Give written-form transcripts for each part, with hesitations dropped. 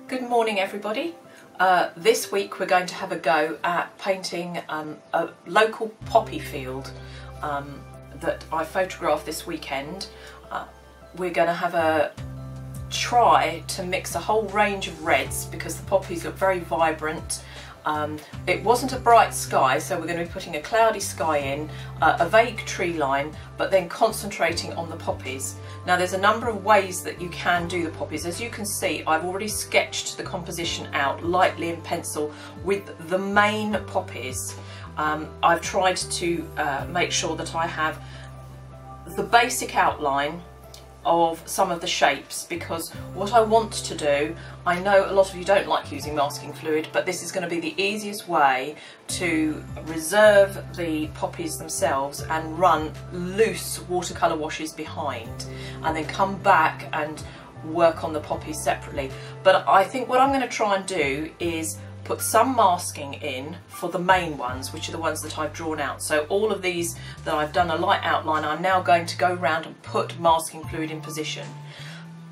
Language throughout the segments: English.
Good morning everybody. This week we're going to have a go at painting a local poppy field that I photographed this weekend. We're going to have a try to mix a whole range of reds because the poppies look very vibrant. It wasn't a bright sky, so we're going to be putting a cloudy sky in, a vague tree line, but then concentrating on the poppies. Now there's a number of ways that you can do the poppies. As you can see, I've already sketched the composition out lightly in pencil with the main poppies. I've tried to make sure that I have the basic outline of some of the shapes, because what I want to do, I know a lot of you don't like using masking fluid, but this is going to be the easiest way to reserve the poppies themselves and run loose watercolour washes behind and then come back and work on the poppies separately. But I think what I'm going to try and do is put some masking in for the main ones, which are the ones that I've drawn out. So all of these that I've done a light outline, I'm now going to go around and put masking fluid in position.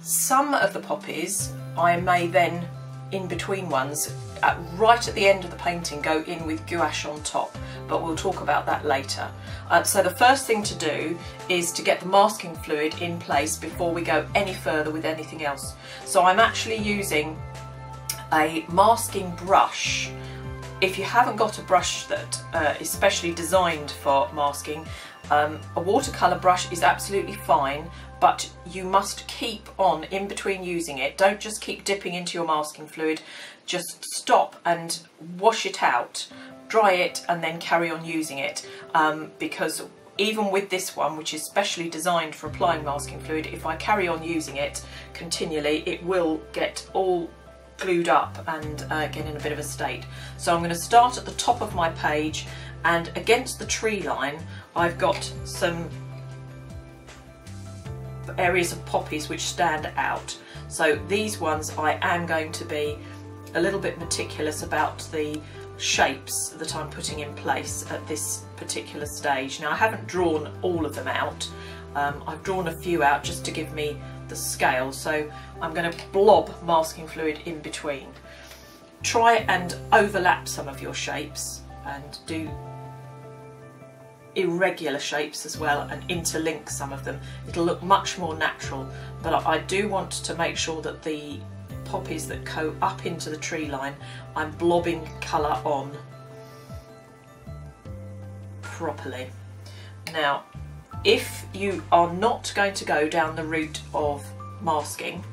Some of the poppies I may then, in between ones, right at the end of the painting, go in with gouache on top, but we'll talk about that later. So the first thing to do is to get the masking fluid in place before we go any further with anything else. So I'm actually using a masking brush. If you haven't got a brush that is specially designed for masking, a watercolour brush is absolutely fine, but you must keep on in between using it. Don't just keep dipping into your masking fluid, just stop and wash it out, dry it and then carry on using it, because even with this one, which is specially designed for applying masking fluid, if I carry on using it continually, it will get all glued up and get in a bit of a state. So I'm going to start at the top of my page, and against the tree line I've got some areas of poppies which stand out. So these ones I am going to be a little bit meticulous about the shapes that I'm putting in place at this particular stage. Now I haven't drawn all of them out, I've drawn a few out just to give me the scale, so I'm going to blob masking fluid in between. Try and overlap some of your shapes and do irregular shapes as well and interlink some of them. It'll look much more natural, but I do want to make sure that the poppies that go up into the tree line, I'm blobbing colour on properly. Now if you are not going to go down the route of masking,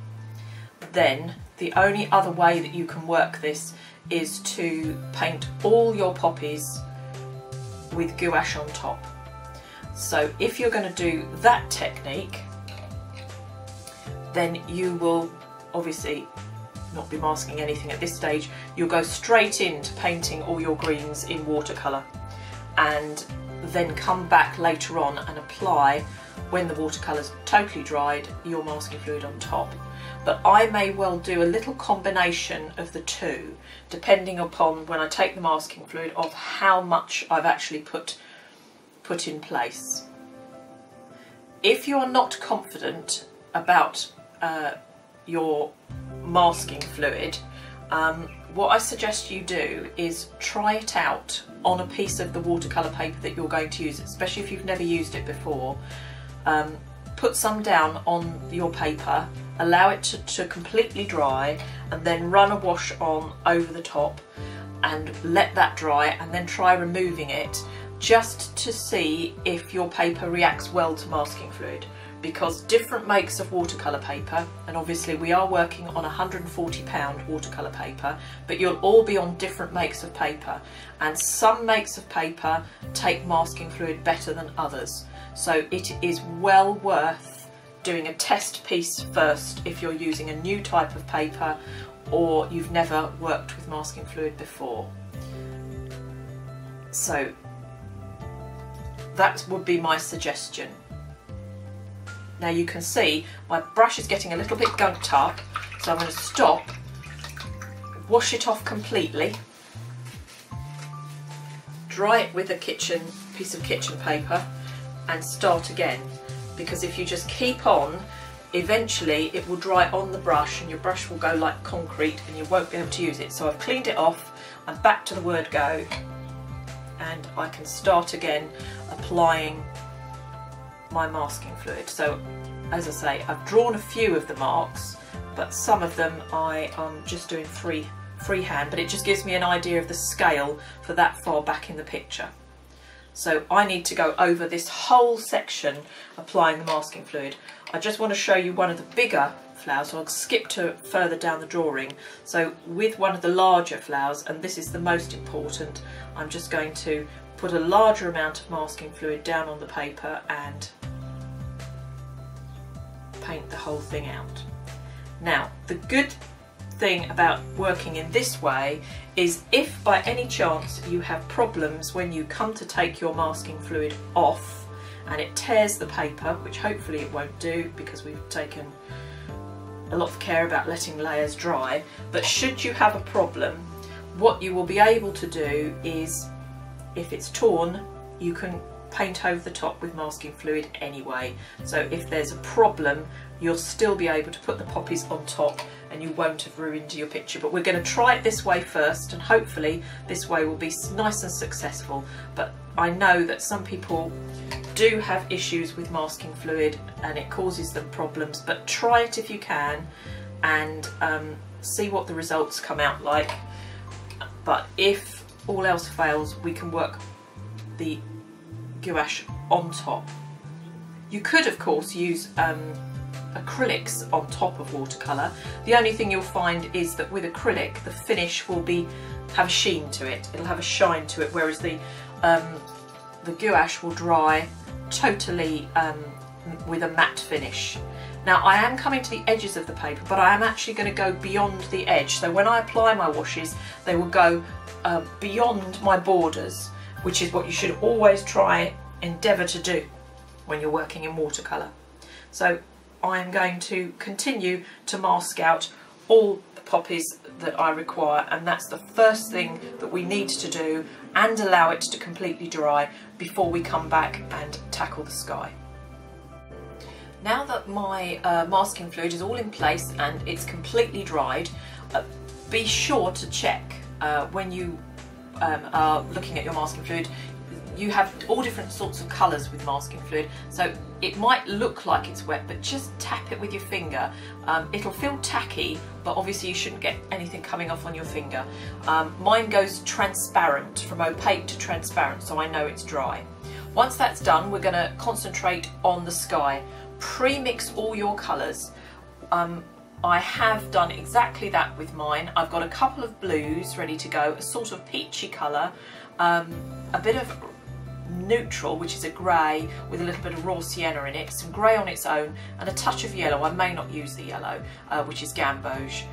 then the only other way that you can work this is to paint all your poppies with gouache on top. So if you're going to do that technique, then you will obviously not be masking anything at this stage. You'll go straight into painting all your greens in watercolour and then come back later on and apply, when the watercolour's totally dried, your masking fluid on top. But I may well do a little combination of the two, depending upon, when I take the masking fluid, of how much I've actually put in place. If you're not confident about your masking fluid, what I suggest you do is try it out on a piece of the watercolour paper that you're going to use, especially if you've never used it before. Put some down on your paper, allow it to completely dry, and then run a wash on over the top and let that dry, and then try removing it just to see if your paper reacts well to masking fluid. Because different makes of watercolour paper, and obviously we are working on £140 watercolour paper, but you'll all be on different makes of paper, and some makes of paper take masking fluid better than others. So it is well worth doing a test piece first if you're using a new type of paper or you've never worked with masking fluid before. So that would be my suggestion. Now you can see my brush is getting a little bit gunked up, so I'm going to stop, wash it off completely, dry it with a piece of kitchen paper and start again, because if you just keep on eventually it will dry on the brush and your brush will go like concrete and you won't be able to use it. So I've cleaned it off, I'm back to the word go, and I can start again applying my masking fluid. So as I say, I've drawn a few of the marks, but some of them I am just doing freehand, but it just gives me an idea of the scale for that far back in the picture. So I need to go over this whole section applying the masking fluid. I just want to show you one of the bigger flowers, so I'll skip to further down the drawing. So with one of the larger flowers, and this is the most important, I'm just going to put a larger amount of masking fluid down on the paper and paint the whole thing out. Now, the good thing about working in this way is if by any chance you have problems when you come to take your masking fluid off and it tears the paper, which hopefully it won't do because we've taken a lot of care about letting layers dry, but should you have a problem, what you will be able to do is, if it's torn, you can paint over the top with masking fluid anyway. So if there's a problem, you'll still be able to put the poppies on top and you won't have ruined your picture. But we're going to try it this way first, and hopefully this way will be nice and successful. But I know that some people do have issues with masking fluid and it causes them problems, but try it if you can and see what the results come out like. But if all else fails, we can work the gouache on top. You could of course use acrylics on top of watercolour. The only thing you'll find is that with acrylic the finish will have a sheen to it, it'll have a shine to it, whereas the gouache will dry totally with a matte finish. Now I am coming to the edges of the paper, but I am actually going to go beyond the edge, so when I apply my washes they will go beyond my borders, which is what you should always endeavour to do when you're working in watercolour. So I am going to continue to mask out all the poppies that I require, and that's the first thing that we need to do, and allow it to completely dry before we come back and tackle the sky. Now that my masking fluid is all in place and it's completely dried, be sure to check when you are looking at your masking fluid. You have all different sorts of colours with masking fluid, so it might look like it's wet, but just tap it with your finger. It'll feel tacky, but obviously you shouldn't get anything coming off on your finger. Mine goes transparent, from opaque to transparent, so I know it's dry. Once that's done, we're going to concentrate on the sky. Pre-mix all your colours. I have done exactly that with mine. I've got a couple of blues ready to go, a sort of peachy colour, a bit of neutral, which is a grey with a little bit of raw sienna in it, some grey on its own, and a touch of yellow. I may not use the yellow, which is gamboge.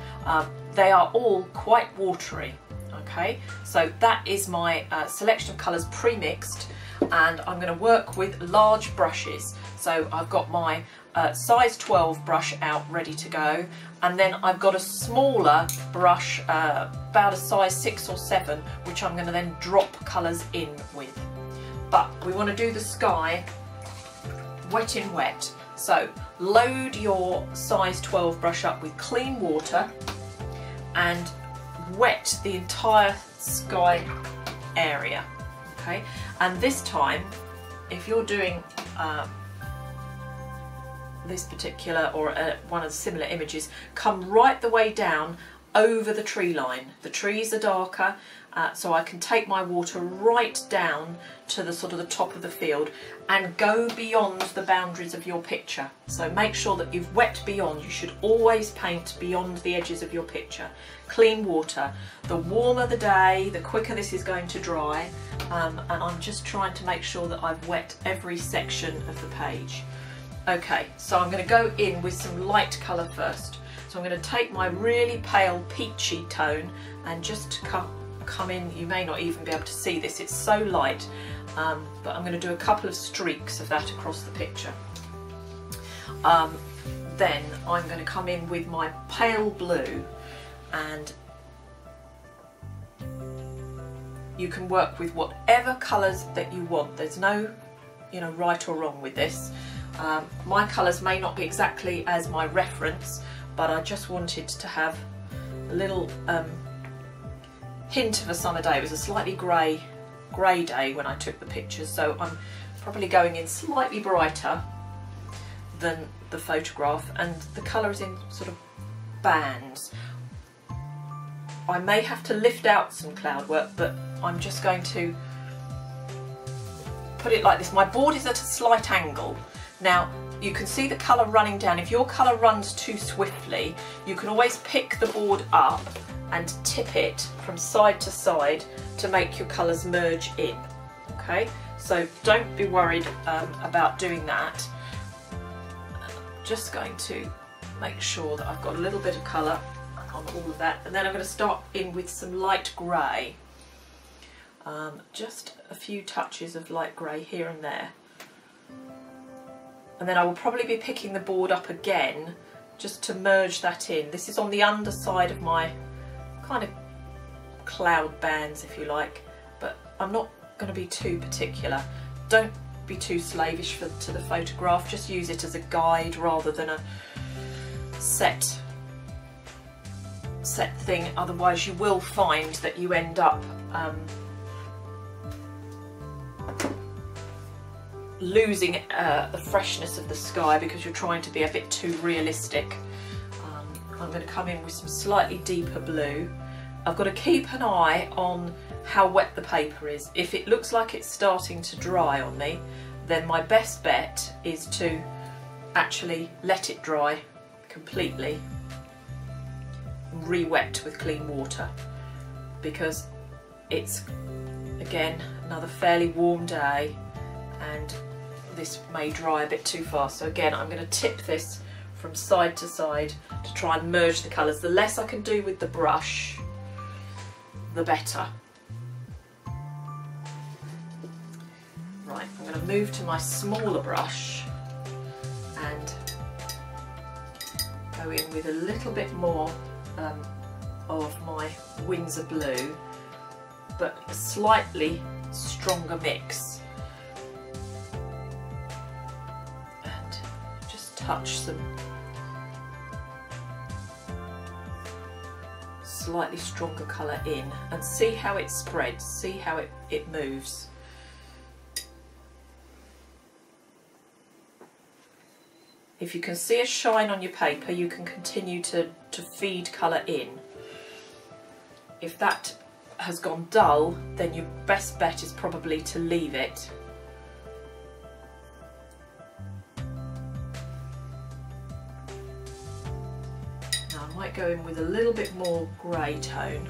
They are all quite watery. Okay, so that is my selection of colours pre-mixed, and I'm going to work with large brushes. So I've got my size 12 brush out ready to go, and then I've got a smaller brush about a size 6 or 7, which I'm going to then drop colours in with. But we want to do the sky wet in wet, so load your size 12 brush up with clean water and wet the entire sky area. Okay, and this time, if you're doing this particular or one of the similar images, come right the way down over the tree line. The trees are darker, so I can take my water right down to the sort of the top of the field and go beyond the boundaries of your picture. So make sure that you've wet beyond. You should always paint beyond the edges of your picture. Clean water. The warmer the day, the quicker this is going to dry, and I'm just trying to make sure that I've wet every section of the page. Okay, so I'm going to go in with some light colour first. So I'm going to take my really pale peachy tone and just come in. You may not even be able to see this, it's so light, but I'm going to do a couple of streaks of that across the picture. Then I'm going to come in with my pale blue, and you can work with whatever colours that you want. There's no right or wrong with this. My colours may not be exactly as my reference, but I just wanted to have a little hint of a summer day. It was a slightly grey day when I took the pictures, so I'm probably going in slightly brighter than the photograph, and the colour is in sort of bands. I may have to lift out some cloud work, but I'm just going to put it like this. My board is at a slight angle. Now you can see the colour running down. If your colour runs too swiftly, you can always pick the board up and tip it from side to side to make your colours merge in. Okay, so don't be worried about doing that. I'm just going to make sure that I've got a little bit of colour on all of that, and then I'm going to start in with some light grey. Just a few touches of light grey here and there. And then I will probably be picking the board up again just to merge that in. This is on the underside of my kind of cloud bands, if you like, but I'm not going to be too particular. Don't be too slavish to the photograph, just use it as a guide rather than a set thing, otherwise you will find that you end up losing the freshness of the sky because you're trying to be a bit too realistic. I'm going to come in with some slightly deeper blue. I've got to keep an eye on how wet the paper is. If it looks like it's starting to dry on me, then my best bet is to actually let it dry completely, re-wet with clean water, because it's again another fairly warm day and this may dry a bit too fast. So again, I'm going to tip this from side to side to try and merge the colours. The less I can do with the brush, the better. Right, I'm going to move to my smaller brush and go in with a little bit more of my Windsor blue, but a slightly stronger mix, and just touch some slightly stronger colour in and see how it spreads, see how it moves. If you can see a shine on your paper, you can continue to feed colour in. If that has gone dull, then your best bet is probably to leave it. Now I might go in with a little bit more grey tone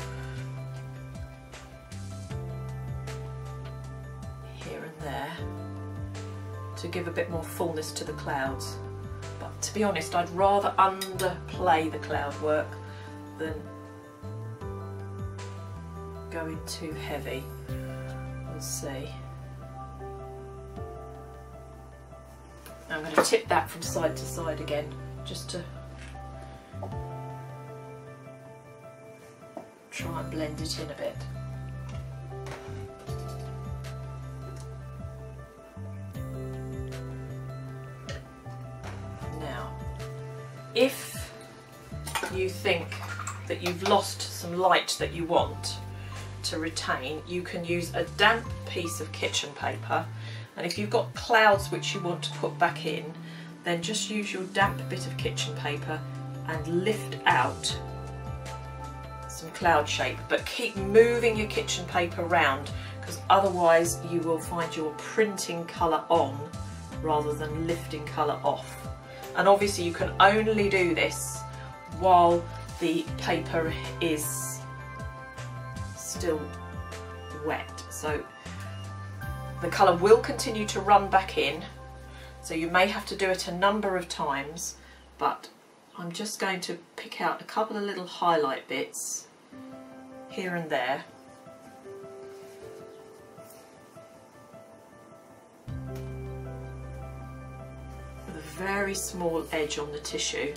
here and there to give a bit more fullness to the clouds. But to be honest, I'd rather underplay the cloud work than go in too heavy. We'll see. I'm going to tip that from side to side again, just to try and blend it in a bit. If you think that you've lost some light that you want to retain, you can use a damp piece of kitchen paper, and if you've got clouds which you want to put back in, then just use your damp bit of kitchen paper and lift out some cloud shape, but keep moving your kitchen paper around, because otherwise you will find you're printing colour on rather than lifting colour off. And obviously you can only do this while the paper is still wet. So the colour will continue to run back in, so you may have to do it a number of times, but I'm just going to pick out a couple of little highlight bits here and there. Very small edge on the tissue.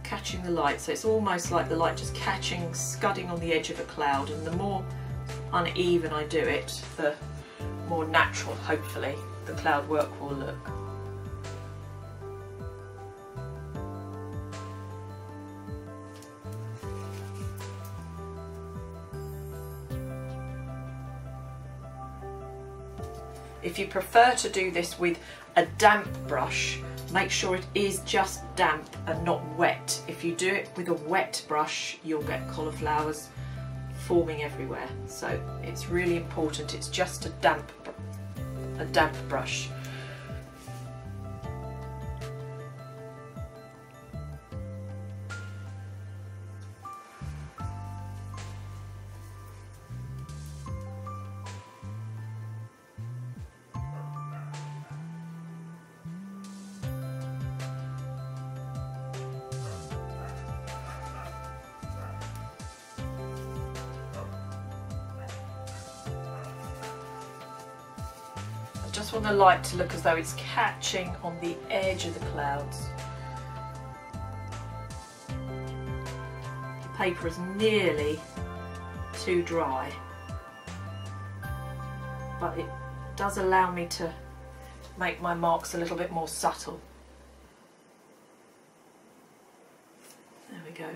Catching the light, so it's almost like the light just catching, scudding on the edge of a cloud, and the more uneven I do it, the more natural, hopefully, the cloud work will look. If you prefer to do this with a damp brush, make sure it is just damp and not wet. If you do it with a wet brush, you'll get cauliflowers forming everywhere. So it's really important, it's just a damp brush. I just want the light to look as though it's catching on the edge of the clouds. The paper is nearly too dry, but it does allow me to make my marks a little bit more subtle. There we go.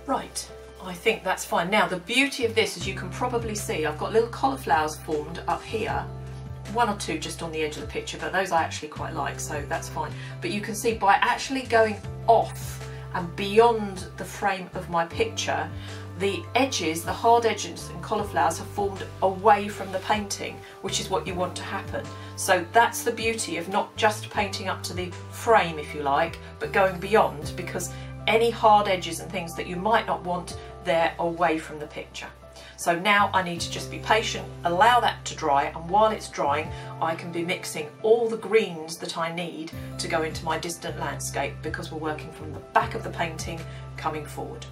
Right, I think that's fine. Now the beauty of this, as you can probably see, I've got little cauliflowers formed up here, one or two just on the edge of the picture, but those I actually quite like, so that's fine. But you can see by actually going off and beyond the frame of my picture, the edges, the hard edges and cauliflowers have formed away from the painting, which is what you want to happen. So that's the beauty of not just painting up to the frame, if you like, but going beyond, because any hard edges and things that you might not want, they're away from the picture. So now I need to just be patient, allow that to dry, and while it's drying I can be mixing all the greens that I need to go into my distant landscape, because we're working from the back of the painting coming forward.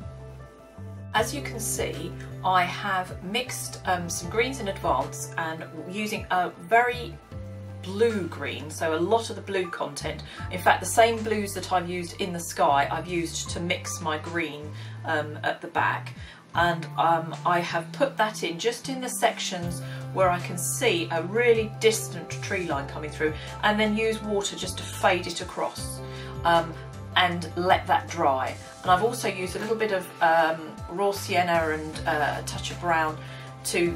As you can see, I have mixed some greens in advance and using a very blue green, so a lot of the blue content. In fact, the same blues that I've used in the sky I've used to mix my green at the back, and I have put that in just in the sections where I can see a really distant tree line coming through, and then use water just to fade it across and let that dry. And I've also used a little bit of raw sienna and a touch of brown to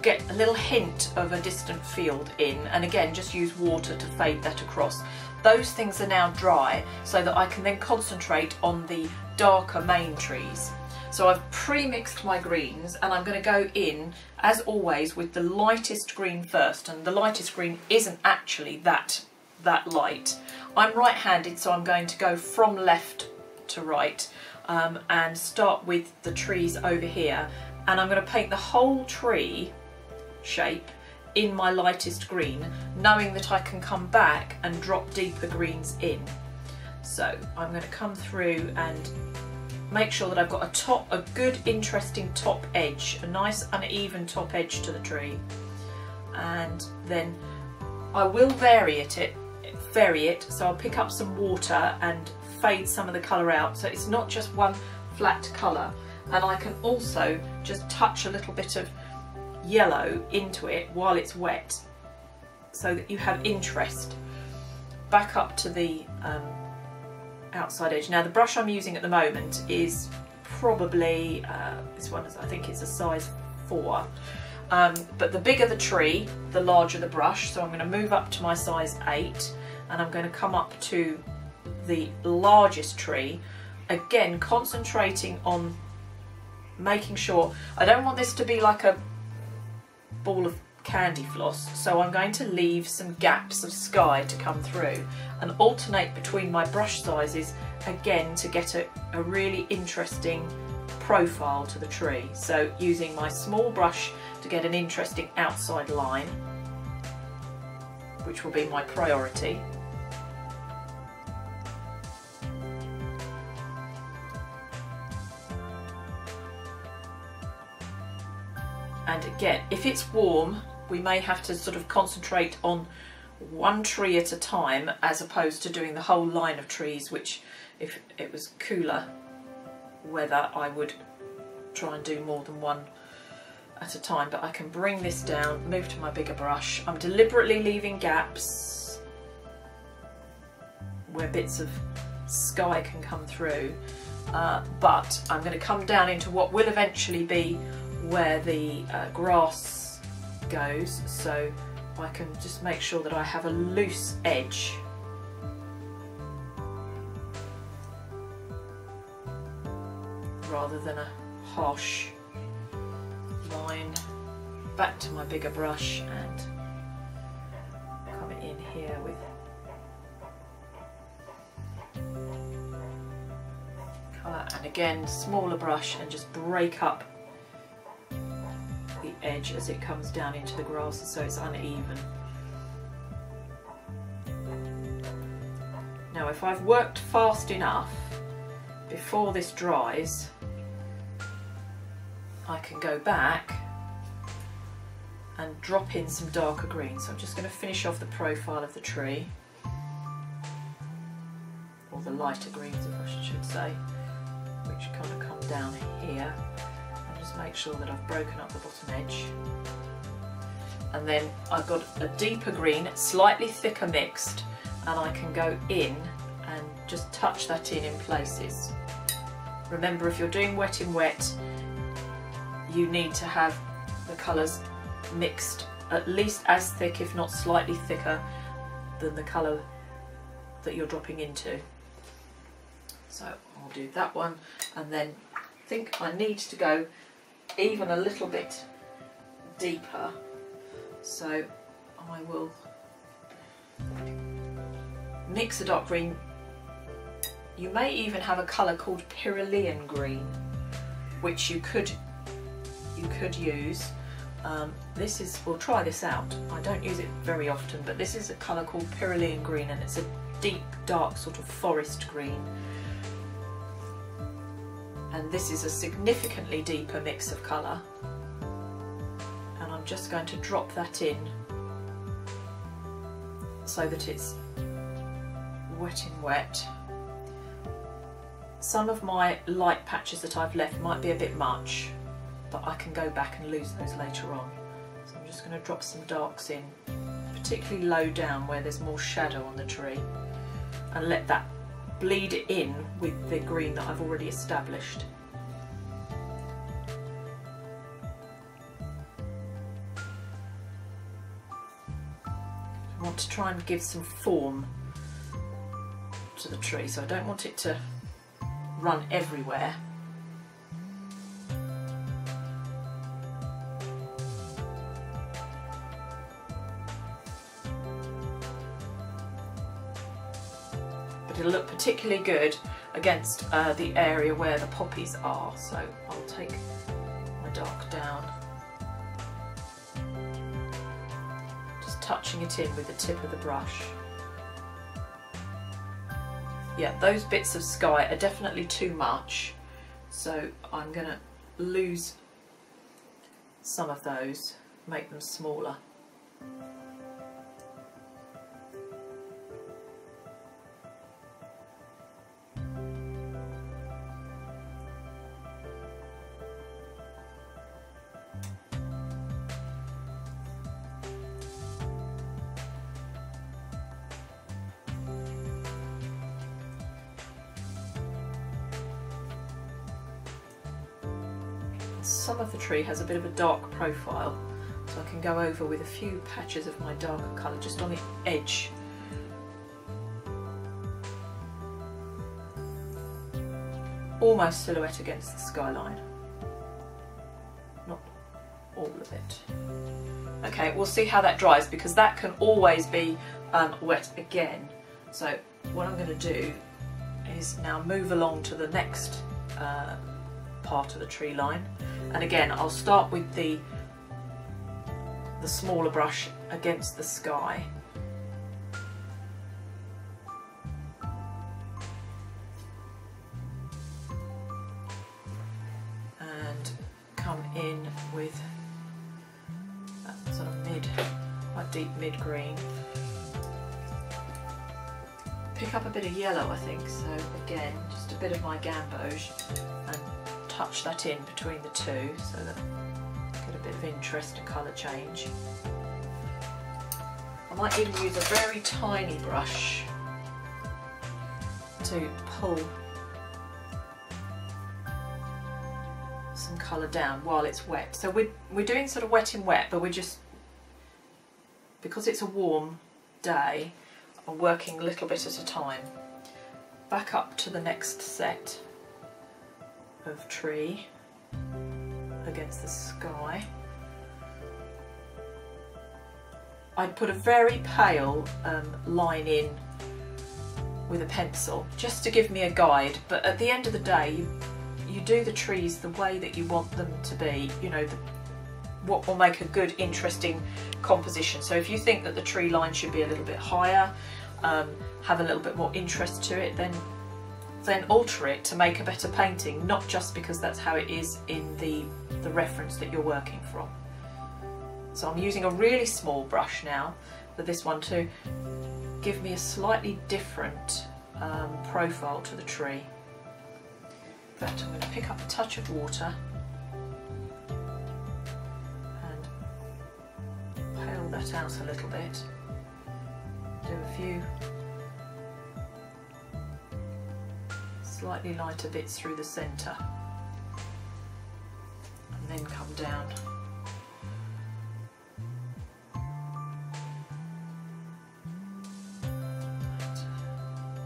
get a little hint of a distant field in, and again just use water to fade that across. Those things are now dry so that I can then concentrate on the darker main trees. So I've pre-mixed my greens, and I'm going to go in as always with the lightest green first, and the lightest green isn't actually that light. I'm right-handed, so I'm going to go from left to right and start with the trees over here, and I'm going to paint the whole tree shape in my lightest green, knowing that I can come back and drop deeper greens in. So I'm going to come through and make sure that I've got a good interesting top edge, a nice uneven top edge to the tree, and then I will vary it, so I'll pick up some water and fade some of the colour out, so it's not just one flat colour, and I can also just touch a little bit of yellow into it while it's wet, so that you have interest back up to the outside edge. Now the brush I'm using at the moment is probably this one is, I think it's a size 4, but the bigger the tree the larger the brush, so I'm going to move up to my size 8 and I'm going to come up to the largest tree, again concentrating on making sure I don't want this to be like a ball of candy floss, so I'm going to leave some gaps of sky to come through and alternate between my brush sizes again to get a really interesting profile to the tree. So using my small brush to get an interesting outside line, which will be my priority. And again, if it's warm, we may have to sort of concentrate on one tree at a time, as opposed to doing the whole line of trees, which if it was cooler weather I would try and do more than one at a time. But I can bring this down, move to my bigger brush. I'm deliberately leaving gaps where bits of sky can come through, but I'm going to come down into what will eventually be where the grass goes, so I can just make sure that I have a loose edge. Rather than a harsh line. Back to my bigger brush and come in here with colour, and again smaller brush, and just break up the edge as it comes down into the grass so it's uneven. Now if I've worked fast enough before this dries, I can go back and drop in some darker green. So I'm just going to finish off the profile of the tree, or the lighter greens if I should say, which kind of come down here, and just make sure that I've broken up the bottom edge. And then I've got a deeper green, slightly thicker mixed, and I can go in and just touch that in places. Remember, if you're doing wet in wet, you need to have the colours mixed at least as thick, if not slightly thicker, than the colour that you're dropping into. So I'll do that one, and then I think I need to go even a little bit deeper, so I will mix a dark green. You may even have a colour called Pyrolean green, which you could use. This is, we'll try this out. I don't use it very often, but this is a colour called Pyrolean green, and it's a deep, dark sort of forest green. And this is a significantly deeper mix of colour. And I'm just going to drop that in so that it's wet in wet. Some of my light patches that I've left might be a bit much, but I can go back and lose those later on. So I'm just going to drop some darks in, particularly low down where there's more shadow on the tree, and let that bleed in with the green that I've already established. I want to try and give some form to the tree, so I don't want it to run everywhere. But it'll look particularly good against the area where the poppies are, so I'll take my dark down, just touching it in with the tip of the brush. Yeah, those bits of sky are definitely too much, so I'm going to lose some of those, make them smaller. Some of the tree has a bit of a dark profile, so I can go over with a few patches of my darker colour just on the edge. Almost silhouette against the skyline. Not all of it. Okay, we'll see how that dries, because that can always be wet again. So what I'm going to do is now move along to the next part of the tree line, and again I'll start with the smaller brush against the sky, and come in with that sort of quite deep mid green. pick up a bit of yellow, I think, so again, just a bit of my gamboge and touch that in between the two so that I get a bit of interest and colour change. I might even use a very tiny brush to pull some colour down while it's wet. So we're doing sort of wet in wet, but we're just, because it's a warm day, I'm working a little bit at a time. Back up to the next set of tree against the sky. I'd put a very pale line in with a pencil just to give me a guide, but at the end of the day you do the trees the way that you want them to be, you know, what will make a good, interesting composition. So if you think that the tree line should be a little bit higher, have a little bit more interest to it, then alter it to make a better painting, not just because that's how it is in the reference that you're working from. So I'm using a really small brush now for this one to give me a slightly different profile to the tree. In fact, I'm going to pick up a touch of water and pale that out a little bit. Do a few slightly lighter bits through the centre and then come down.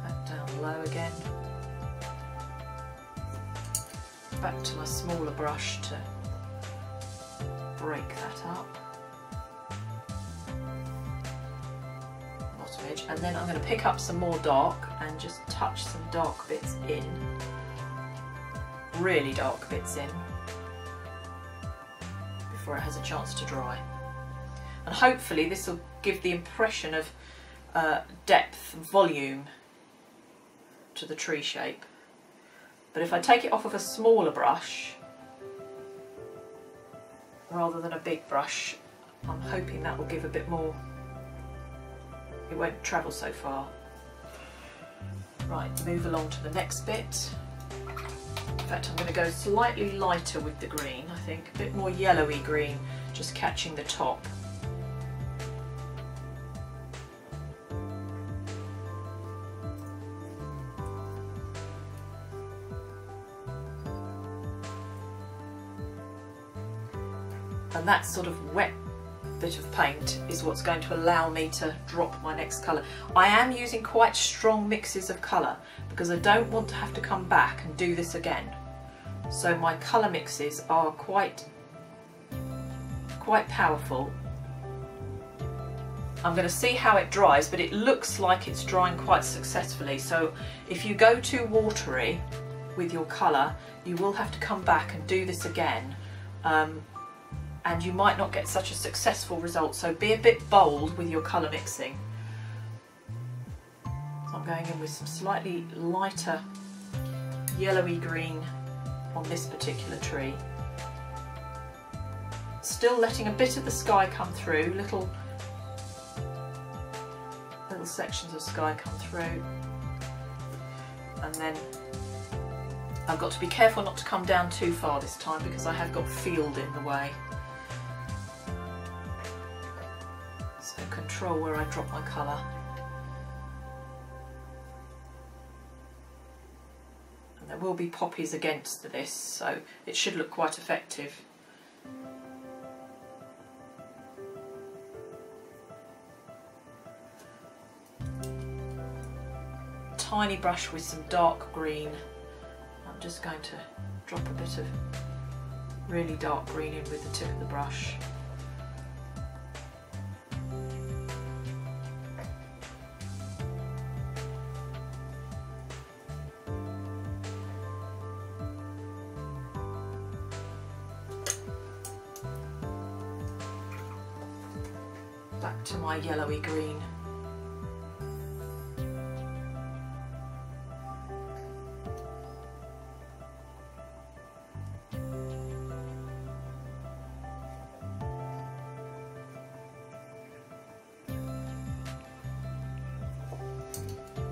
Back down low again. Back to my smaller brush to break that up. Bottom edge, and then I'm going to pick up some more dark and just touch some dark bits in, really dark bits in, before it has a chance to dry. And hopefully this will give the impression of depth, volume to the tree shape. But if I take it off of a smaller brush rather than a big brush, I'm hoping that will give a bit more, it won't travel so far. Right, move along to the next bit. In fact, I'm going to go slightly lighter with the green, I think, a bit more yellowy green, just catching the top. And that sort of wet bit of paint is what's going to allow me to drop my next colour. I am using quite strong mixes of colour because I don't want to have to come back and do this again. So my colour mixes are quite powerful. I'm going to see how it dries, but it looks like it's drying quite successfully. So if you go too watery with your colour, you will have to come back and do this again. And you might not get such a successful result, so be a bit bold with your colour mixing. So I'm going in with some slightly lighter yellowy green on this particular tree. Still letting a bit of the sky come through, little sections of sky come through. And then I've got to be careful not to come down too far this time because I have got field in the way. So control where I drop my colour. And there will be poppies against this, so it should look quite effective. Tiny brush with some dark green. I'm just going to drop a bit of really dark green in with the tip of the brush. Back to my yellowy green.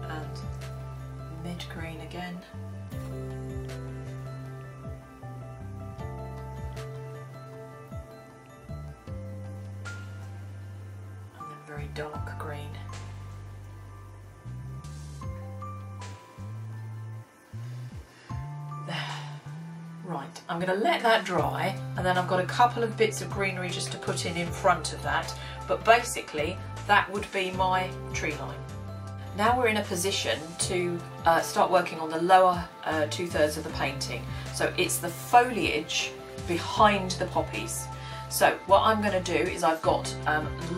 And dark green. Right, I'm going to let that dry, and then I've got a couple of bits of greenery just to put in front of that, but basically that would be my tree line. Now we're in a position to start working on the lower 2/3 of the painting. So it's the foliage behind the poppies. So what I'm going to do is I've got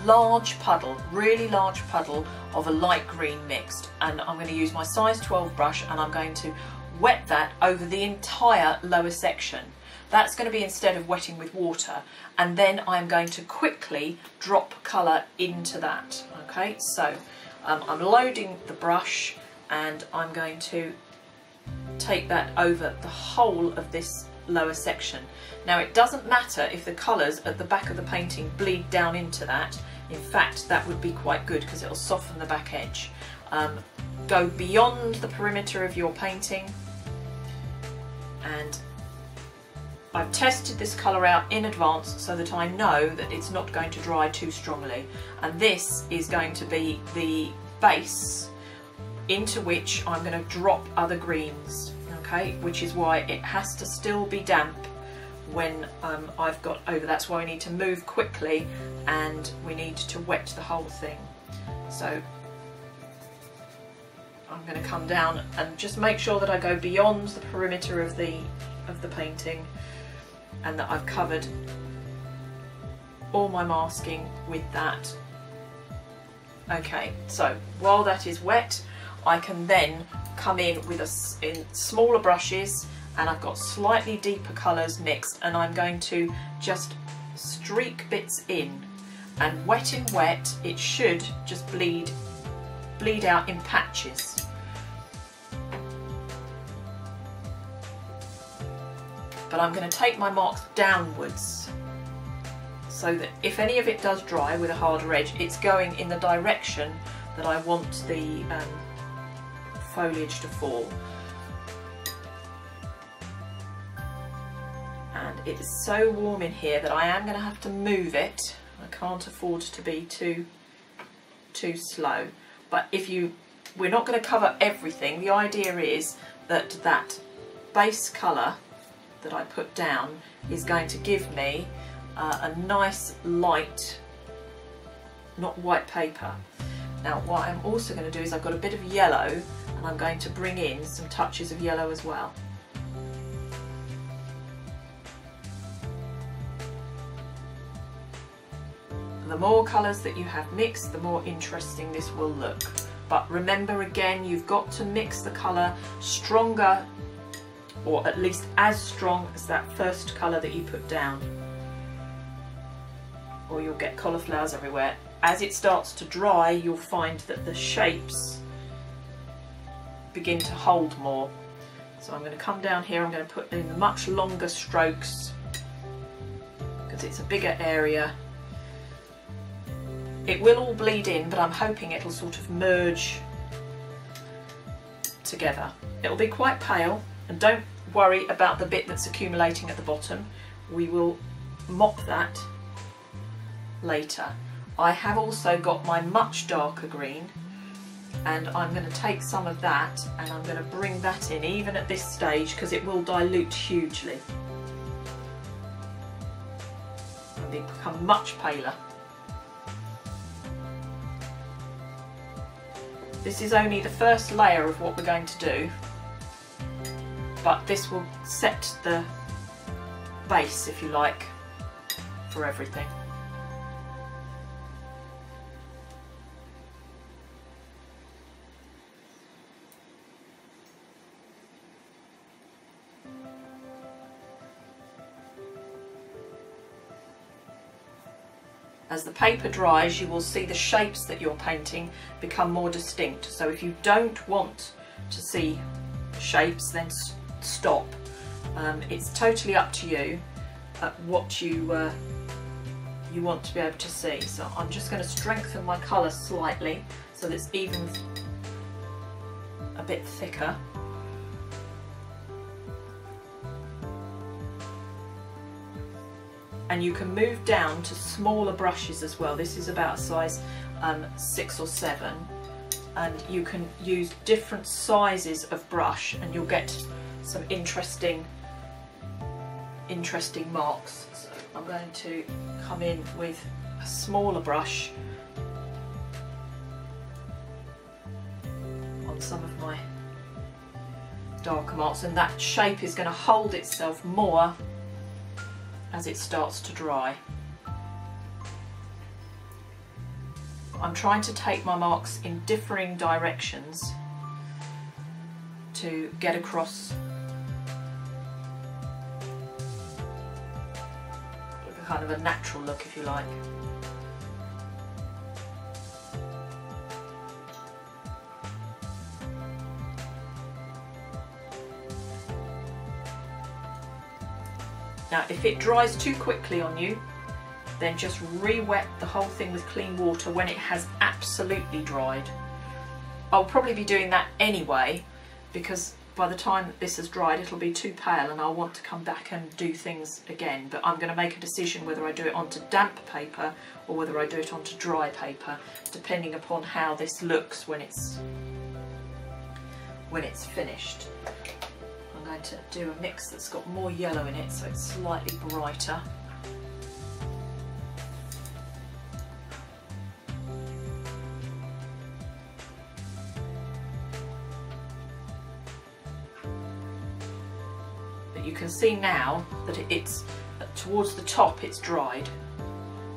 large puddle, really large puddle of a light green mixed, and I'm going to use my size 12 brush, and I'm going to wet that over the entire lower section. That's going to be instead of wetting with water, and then I'm going to quickly drop colour into that. Okay, so I'm loading the brush and I'm going to take that over the whole of this lower section. Now it doesn't matter if the colours at the back of the painting bleed down into that. In fact, that would be quite good because it'll soften the back edge. Go beyond the perimeter of your painting, and I've tested this colour out in advance so that I know that it's not going to dry too strongly, and this is going to be the base into which I'm going to drop other greens, okay, which is why it has to still be damp when I've got over. That's why I need to move quickly and we need to wet the whole thing. So I'm going to come down and just make sure that I go beyond the perimeter of the painting and that I've covered all my masking with that. Okay, so while that is wet, I can then come in with in smaller brushes, and I've got slightly deeper colours mixed, and I'm going to just streak bits in, and wet in wet it should just bleed out in patches. But I'm going to take my marks downwards so that if any of it does dry with a harder edge, it's going in the direction that I want the foliage to fall. And it is so warm in here that I am going to have to move it. I can't afford to be too slow. But we're not going to cover everything. The idea is that that base colour that I put down is going to give me a nice light, not white paper. Now what I'm also going to do is I've got a bit of yellow, and I'm going to bring in some touches of yellow as well. The more colours that you have mixed, the more interesting this will look. But remember again, you've got to mix the colour stronger, or at least as strong as that first colour that you put down, or you'll get cauliflowers everywhere. As it starts to dry, you'll find that the shapes begin to hold more. So I'm going to come down here, I'm going to put in much longer strokes because it's a bigger area. It will all bleed in, but I'm hoping it'll sort of merge together. It'll be quite pale, and don't worry about the bit that's accumulating at the bottom. We will mop that later. I have also got my much darker green, and I'm going to take some of that and I'm going to bring that in even at this stage because it will dilute hugely and become much paler. This is only the first layer of what we're going to do, but this will set the base, if you like, for everything. As the paper dries, you will see the shapes that you're painting become more distinct. So if you don't want to see shapes, then stop. It's totally up to you what you want to be able to see. So I'm just going to strengthen my colour slightly so that it's even a bit thicker. And you can move down to smaller brushes as well. This is about a size 6 or 7, and you can use different sizes of brush and you'll get some interesting marks. So I'm going to come in with a smaller brush on some of my darker marks, and that shape is going to hold itself more as it starts to dry. I'm trying to take my marks in differing directions to get across kind of a natural look, if you like. Now, if it dries too quickly on you, then just re-wet the whole thing with clean water when it has absolutely dried. I'll probably be doing that anyway, because by the time that this has dried it'll be too pale and I'll want to come back and do things again. But I'm going to make a decision whether I do it onto damp paper or whether I do it onto dry paper, depending upon how this looks when it's finished. I'm going to do a mix that's got more yellow in it so it's slightly brighter. You can see now that it's towards the top, it's dried.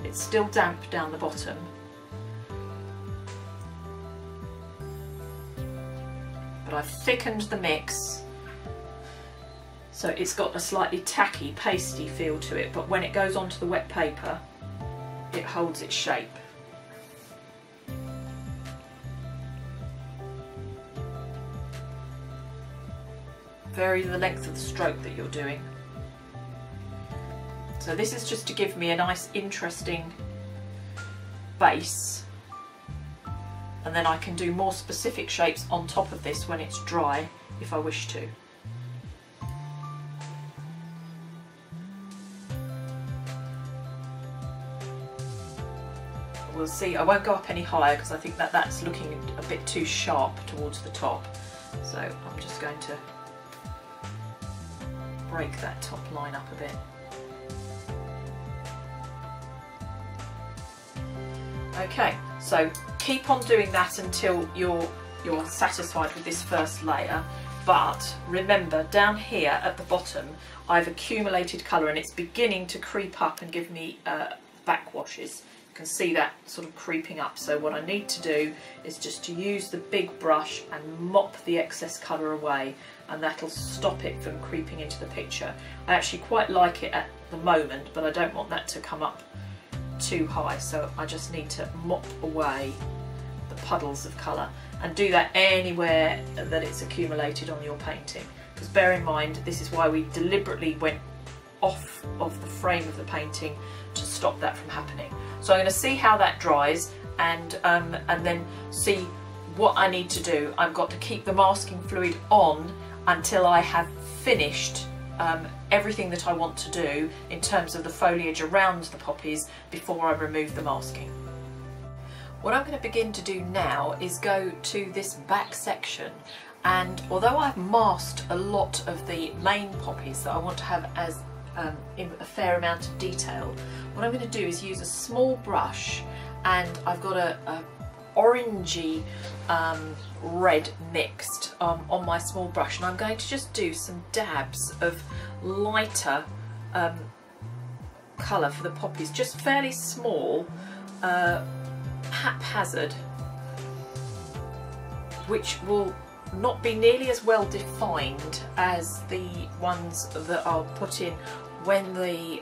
It's still damp down the bottom. But I've thickened the mix so it's got a slightly tacky, pasty feel to it, but when it goes onto the wet paper, it holds its shape. Vary the length of the stroke that you're doing. So this is just to give me a nice interesting base, and then I can do more specific shapes on top of this when it's dry if I wish to. We'll see. I won't go up any higher because I think that that's looking a bit too sharp towards the top, so I'm just going to break that top line up a bit. Okay, so keep on doing that until you're satisfied with this first layer, but remember down here at the bottom I've accumulated colour and it's beginning to creep up and give me backwashes. You can see that sort of creeping up, so what I need to do is just to use the big brush and mop the excess colour away, and that'll stop it from creeping into the picture. I actually quite like it at the moment, but I don't want that to come up too high, so I just need to mop away the puddles of colour, and do that anywhere that it's accumulated on your painting, because bear in mind this is why we deliberately went off of the frame of the painting to stop that from happening. So I'm going to see how that dries and then see what I need to do. I've got to keep the masking fluid on until I have finished everything that I want to do in terms of the foliage around the poppies before I remove the masking. What I'm going to begin to do now is go to this back section, and although I've masked a lot of the main poppies that I want to have as in a fair amount of detail, what I'm going to do is use a small brush, and I've got a orangey red mixed on my small brush, and I'm going to just do some dabs of lighter colour for the poppies, just fairly small, haphazard, which will not be nearly as well defined as the ones that I'll put in when the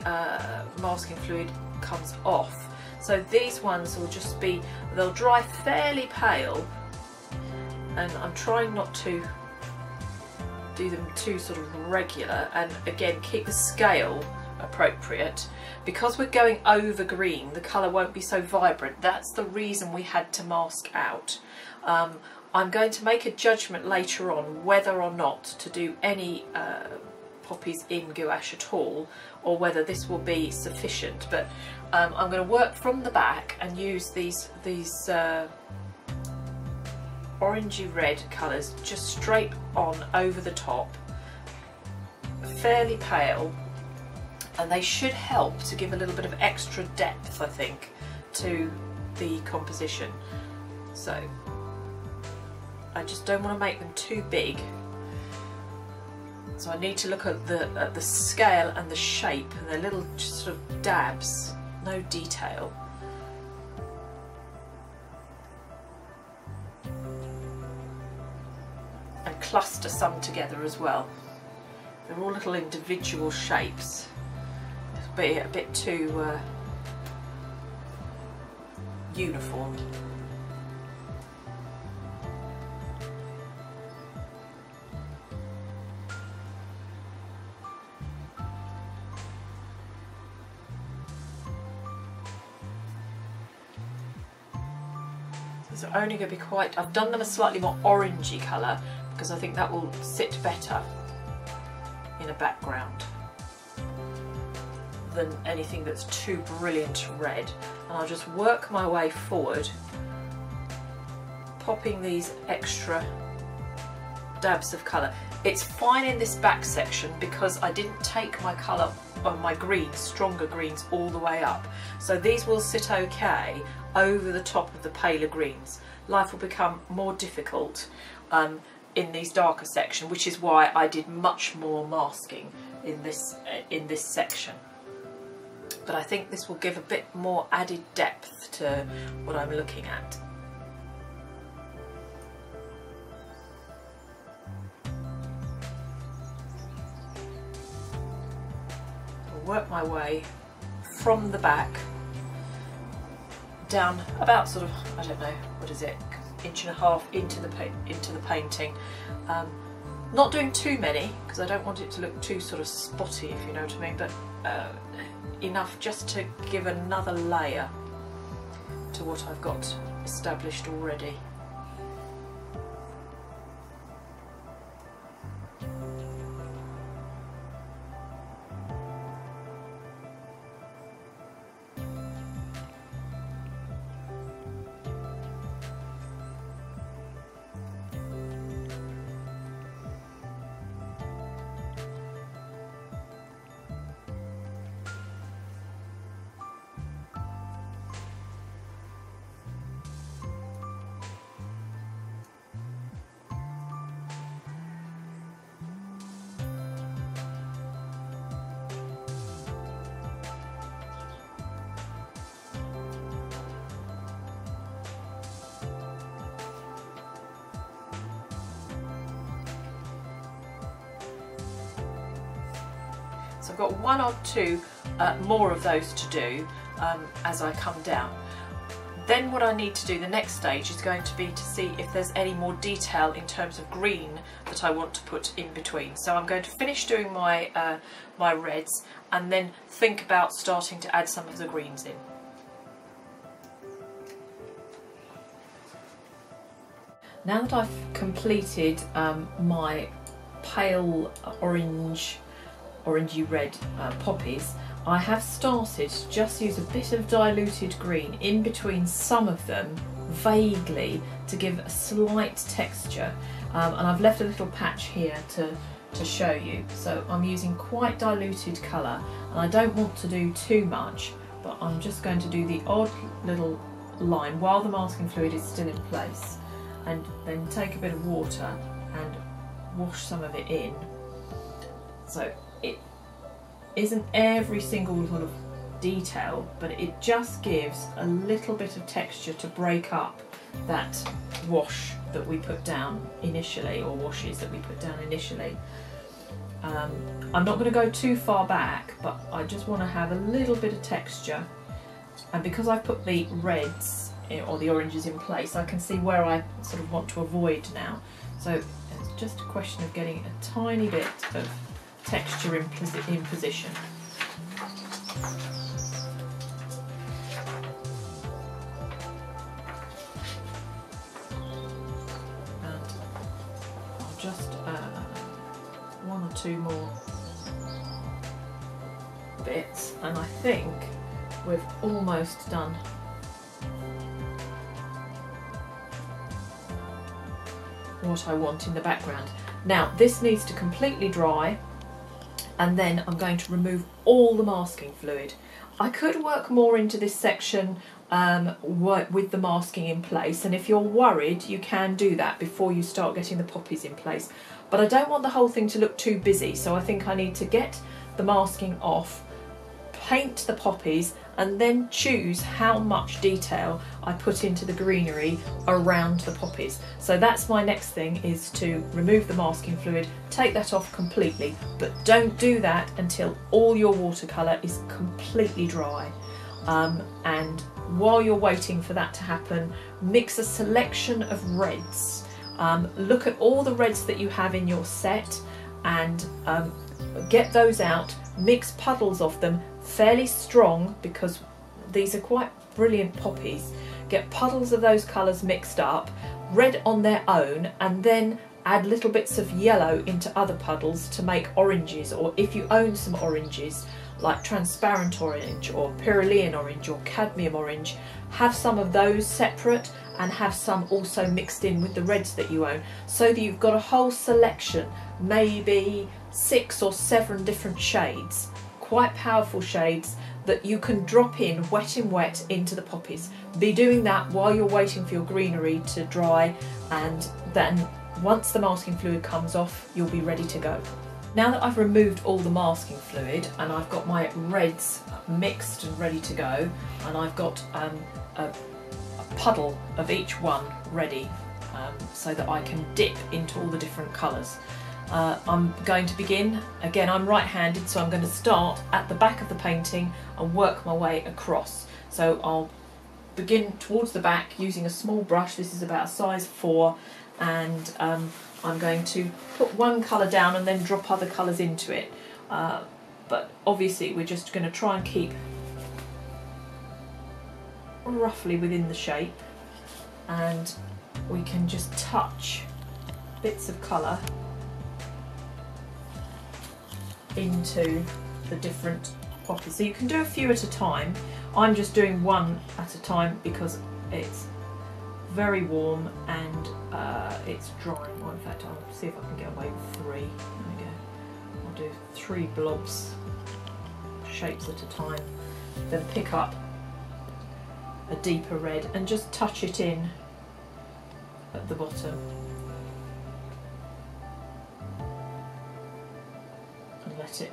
masking fluid comes off. So these ones will just be, they'll dry fairly pale, and I'm trying not to do them too sort of regular, and again keep the scale appropriate. Because we're going over green, the colour won't be so vibrant. That's the reason we had to mask out. I'm going to make a judgment later on whether or not to do any poppies in gouache at all, or whether this will be sufficient. But I'm going to work from the back and use these orangey red colours just straight on over the top, fairly pale, and they should help to give a little bit of extra depth, I think, to the composition. So I just don't want to make them too big, so I need to look at the scale and the shape, and they're little just sort of dabs, no detail. And cluster some together as well. They're all little individual shapes. It'll be a bit too uniform. These are only going to be quite, I've done them a slightly more orangey colour because I think that will sit better in a background than anything that's too brilliant red. And I'll just work my way forward, popping these extra dabs of colour. It's fine in this back section because I didn't take my colour on my greens, stronger greens, all the way up. So these will sit okay over the top of the paler greens. Life will become more difficult in these darker section, which is why I did much more masking in this section. But I think this will give a bit more added depth to what I'm looking at. I'll work my way from the back down about sort of, I don't know, what is it, inch and a half into the painting. Not doing too many because I don't want it to look too sort of spotty, if you know what I mean, but enough just to give another layer to what I've got established already. So I've got one or two more of those to do as I come down. Then what I need to do, the next stage, is going to be to see if there's any more detail in terms of green that I want to put in between. So I'm going to finish doing my, my reds and then think about starting to add some of the greens in. Now that I've completed my pale orangey red poppies, I have started to just use a bit of diluted green in between some of them, vaguely, to give a slight texture, and I've left a little patch here to show you. So I'm using quite diluted colour, and I don't want to do too much, but I'm just going to do the odd little line while the masking fluid is still in place, and then take a bit of water and wash some of it in. So it isn't every single sort of detail, but it just gives a little bit of texture to break up that wash that we put down initially, or washes that we put down initially. I'm not going to go too far back, but I just want to have a little bit of texture, and because I've put the reds or the oranges in place, I can see where I sort of want to avoid now. So it's just a question of getting a tiny bit of texture in position. And I'll just one or two more bits, and I think we've almost done what I want in the background. Now this needs to completely dry, and then I'm going to remove all the masking fluid. I could work more into this section with the masking in place, and if you're worried you can do that before you start getting the poppies in place, but I don't want the whole thing to look too busy, so I think I need to get the masking off, paint the poppies, and then choose how much detail I put into the greenery around the poppies. So that's my next thing, is to remove the masking fluid, take that off completely, but don't do that until all your watercolour is completely dry. And while you're waiting for that to happen, mix a selection of reds. Look at all the reds that you have in your set and get those out, mix puddles of them, fairly strong because these are quite brilliant poppies. Get puddles of those colours mixed up, red on their own, and then add little bits of yellow into other puddles to make oranges, or if you own some oranges like transparent orange or Pyrolean orange or cadmium orange, have some of those separate and have some also mixed in with the reds that you own, so that you've got a whole selection, maybe 6 or 7 different shades, quite powerful shades that you can drop in wet into the poppies. Be doing that while you're waiting for your greenery to dry, and then once the masking fluid comes off, you'll be ready to go. Now that I've removed all the masking fluid and I've got my reds mixed and ready to go, and I've got a puddle of each one ready, so that I can dip into all the different colours. I'm going to begin, again I'm right-handed, so I'm going to start at the back of the painting and work my way across. So I'll begin towards the back using a small brush. This is about a size 4, and I'm going to put one colour down and then drop other colours into it. But obviously we're just going to try and keep roughly within the shape, and we can just touch bits of colour into the different poppies. So you can do a few at a time. I'm just doing one at a time because it's very warm and it's drying. Well, in fact, I'll see if I can get away with 3. There we go. I'll do 3 blobs, shapes at a time, then pick up a deeper red and just touch it in at the bottom. Let it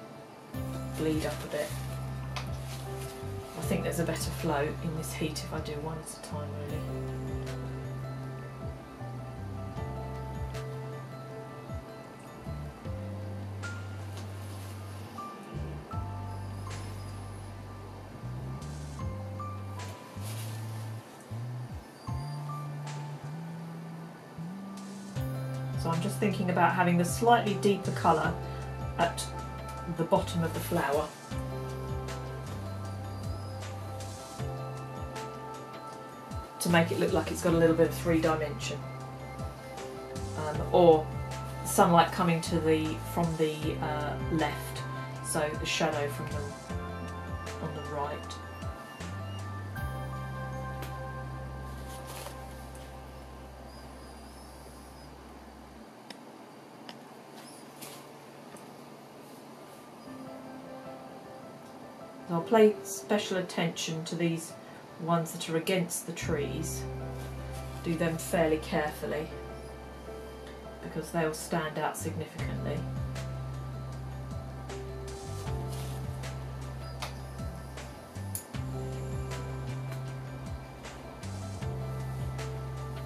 bleed up a bit. I think there's a better flow in this heat if I do one at a time, really. So I'm just thinking about having the slightly deeper colour at the bottom of the flower. To make it look like it's got a little bit of 3-dimension. Or sunlight coming to from the left, so the shadow from on the right. I'll pay special attention to these ones that are against the trees. Do them fairly carefully because they'll stand out significantly.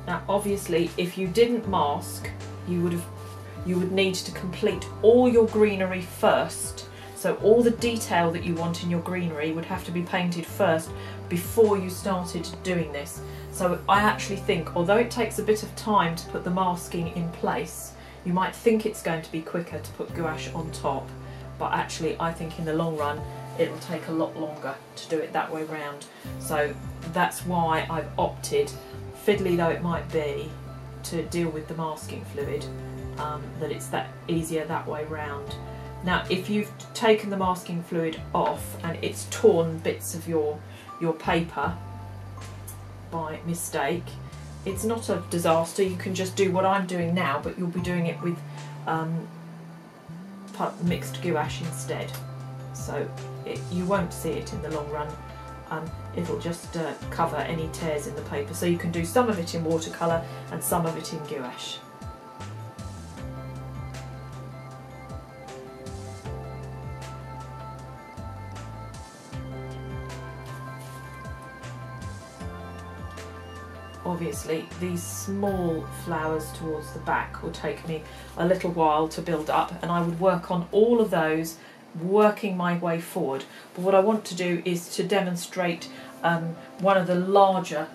Now obviously if you didn't mask, you would need to complete all your greenery first. So all the detail that you want in your greenery would have to be painted first before you started doing this. So I actually think, although it takes a bit of time to put the masking in place, you might think it's going to be quicker to put gouache on top, but actually I think in the long run it will take a lot longer to do it that way round. So that's why I've opted, fiddly though it might be, to deal with the masking fluid, that it's that easier that way round. Now if you've taken the masking fluid off and it's torn bits of your paper by mistake, it's not a disaster. You can just do what I'm doing now, but you'll be doing it with mixed gouache instead. So you won't see it in the long run. It'll just cover any tears in the paper. So you can do some of it in watercolour and some of it in gouache. Obviously these small flowers towards the back will take me a little while to build up, and I would work on all of those, working my way forward. But what I want to do is to demonstrate one of the larger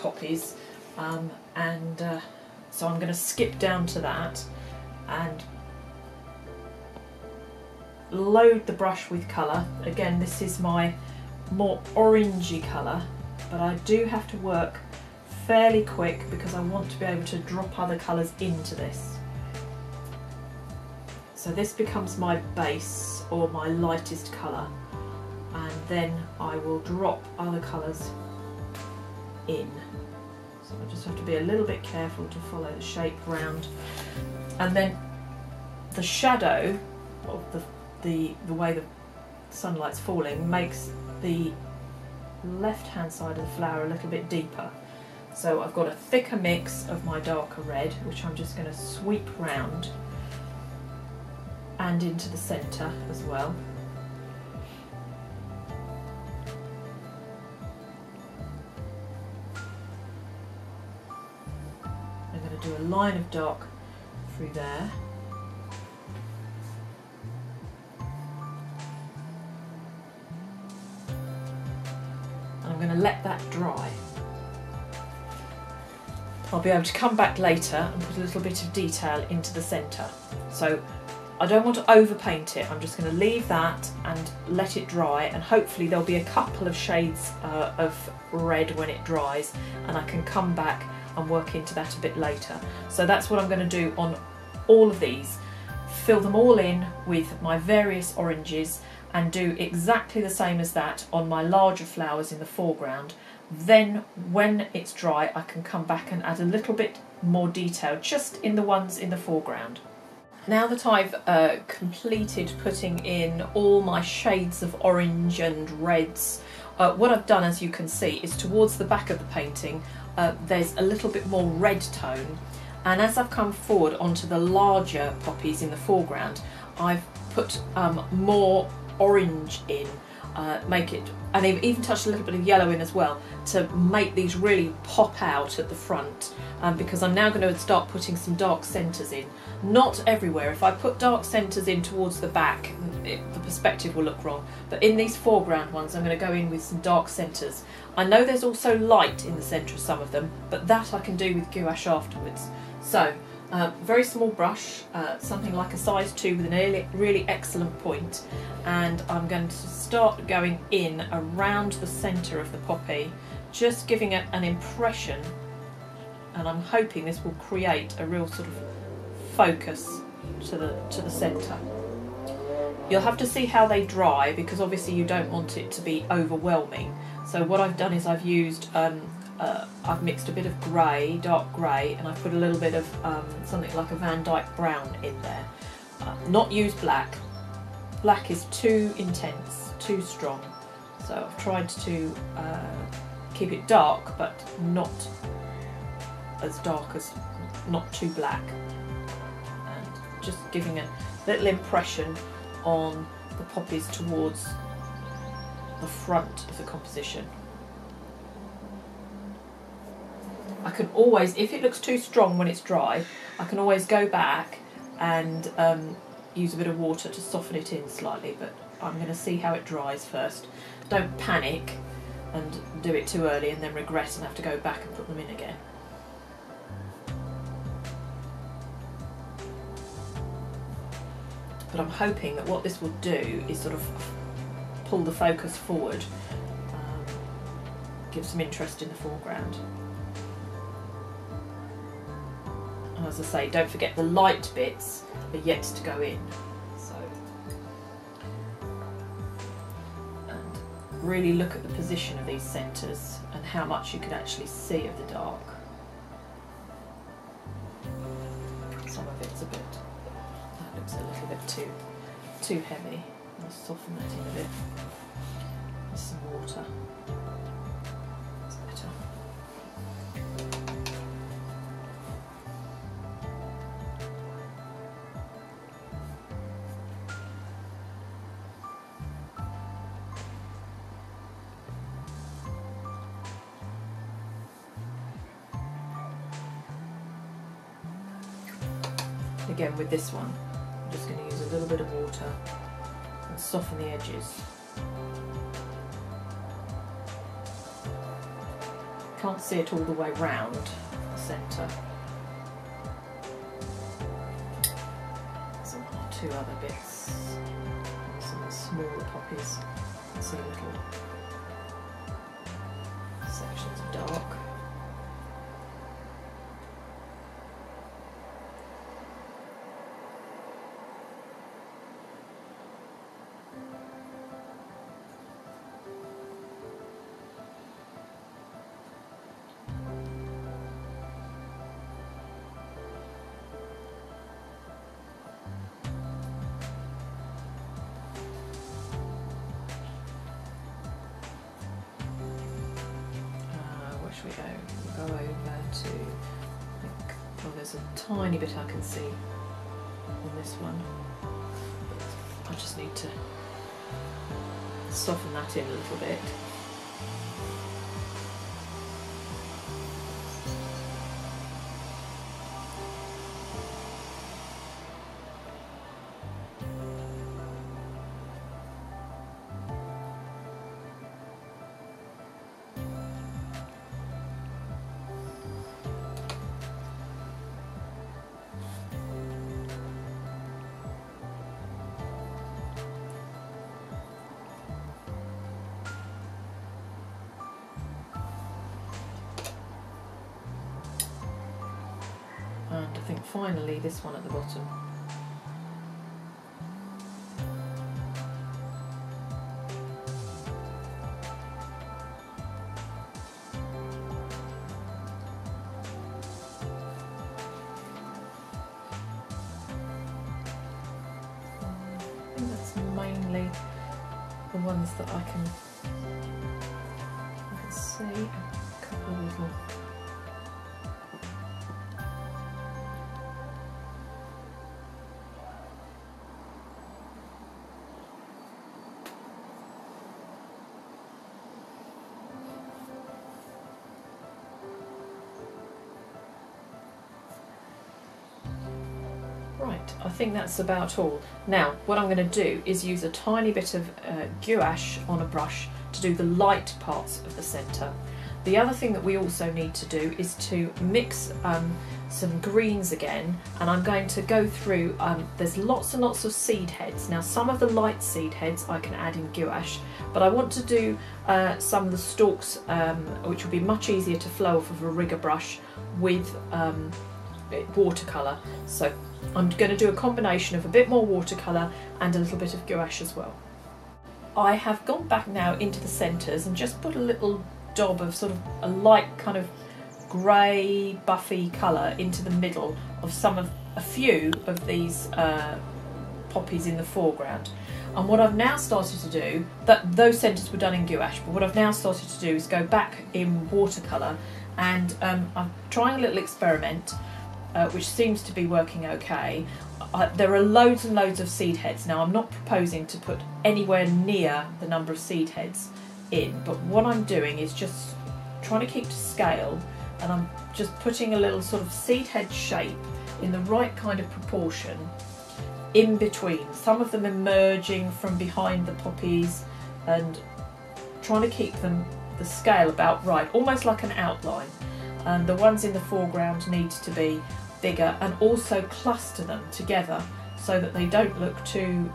poppies, so I'm going to skip down to that and load the brush with colour. Again, this is my more orangey colour, but I do have to work fairly quick because I want to be able to drop other colours into this. So this becomes my base or my lightest colour, and then I will drop other colours in. So I just have to be a little bit careful to follow the shape round, and then the shadow of the way the sunlight's falling makes the left hand side of the flower a little bit deeper. So I've got a thicker mix of my darker red, which I'm just going to sweep round and into the centre as well. I'm going to do a line of dark through there. And I'm going to let that dry. I'll be able to come back later and put a little bit of detail into the centre. So I don't want to overpaint it, I'm just going to leave that and let it dry, and hopefully there'll be a couple of shades of red when it dries, and I can come back and work into that a bit later. So that's what I'm going to do on all of these. Fill them all in with my various oranges and do exactly the same as that on my larger flowers in the foreground. Then when it's dry I can come back and add a little bit more detail just in the ones in the foreground. Now that I've completed putting in all my shades of orange and reds, what I've done, as you can see, is towards the back of the painting there's a little bit more red tone, and as I've come forward onto the larger poppies in the foreground I've put more orange in, make it, and they've even touched a little bit of yellow in as well to make these really pop out at the front, because I'm now going to start putting some dark centres in. Not everywhere. If I put dark centres in towards the back the perspective will look wrong, but in these foreground ones I'm going to go in with some dark centres. I know there's also light in the centre of some of them, but that I can do with gouache afterwards. So very small brush, something like a size 2 with a really excellent point, and I'm going to start going in around the centre of the poppy, just giving it an impression, and I'm hoping this will create a real sort of focus to the centre. You'll have to see how they dry, because obviously you don't want it to be overwhelming. So what I've done is I've used I've mixed a bit of grey, dark grey, and I've put a little bit of something like a Van Dyke brown in there. Not used black. Black is too intense, too strong. So I've tried to keep it dark, but not as dark as, not too black. And just giving a little impression on the poppies towards the front of the composition. I can always, if it looks too strong when it's dry, I can always go back and use a bit of water to soften it in slightly, but I'm going to see how it dries first. Don't panic and do it too early and then regret and have to go back and put them in again. But I'm hoping that what this will do is sort of pull the focus forward, give some interest in the foreground. And as I say, don't forget the light bits are yet to go in. So really look at the position of these centres and how much you can actually see of the dark. Some of it's a bit, that looks a little bit too heavy. I'll soften that in a bit with some water. That's better. Again with this one, I'm just going to use a little bit of water and soften the edges. Can't see it all the way round the centre. Some two other bits, and some smaller poppies. See little sections of dark. We'll go over to, well, there's a tiny bit I can see on this one. I just need to soften that in a little bit. And I think finally this one at the bottom. I think that's mainly the ones that I can see. A couple of little. Right, I think that's about all. Now, what I'm going to do is use a tiny bit of gouache on a brush to do the light parts of the centre. The other thing that we also need to do is to mix some greens again, and I'm going to go through, there's lots and lots of seed heads. Now, some of the light seed heads I can add in gouache, but I want to do some of the stalks, which will be much easier to flow off of a rigger brush with watercolour. So I'm going to do a combination of a bit more watercolour and a little bit of gouache as well. I have gone back now into the centres and just put a little dob of sort of a light kind of grey buffy colour into the middle of a few of these poppies in the foreground. And what I've now started to do, those centres were done in gouache, but what I've now started to do is go back in watercolour, and I'm trying a little experiment which seems to be working okay. There are loads and loads of seed heads. Now, I'm not proposing to put anywhere near the number of seed heads in, but what I'm doing is just trying to keep to scale, and I'm just putting a little sort of seed head shape in the right kind of proportion in between, some of them emerging from behind the poppies, and trying to keep them the scale about right, almost like an outline. And the ones in the foreground need to be bigger, and also cluster them together so that they don't look too,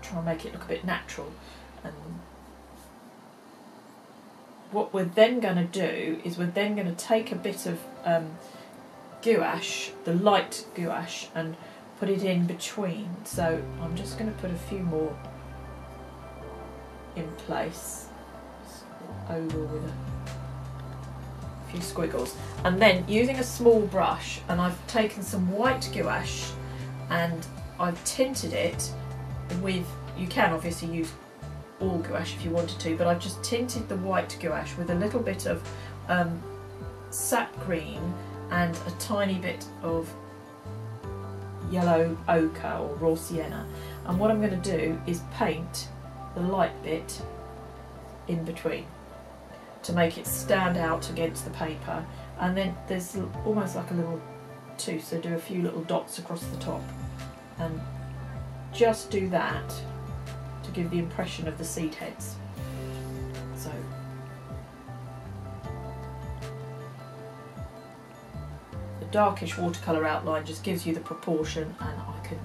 try and make it look a bit natural. And what we're then going to do is we're then going to take a bit of gouache, the light gouache, and put it in between. So I'm just going to put a few more in place, oval with a few squiggles, and then using a small brush, and I've taken some white gouache and I've tinted it with, you can obviously use all gouache if you wanted to, but I've just tinted the white gouache with a little bit of sap green and a tiny bit of yellow ochre or raw sienna, and what I'm going to do is paint the light bit in between to make it stand out against the paper, and then there's almost like a little tooth, so do a few little dots across the top and just do that to give the impression of the seed heads. So the darkish watercolour outline just gives you the proportion, and I can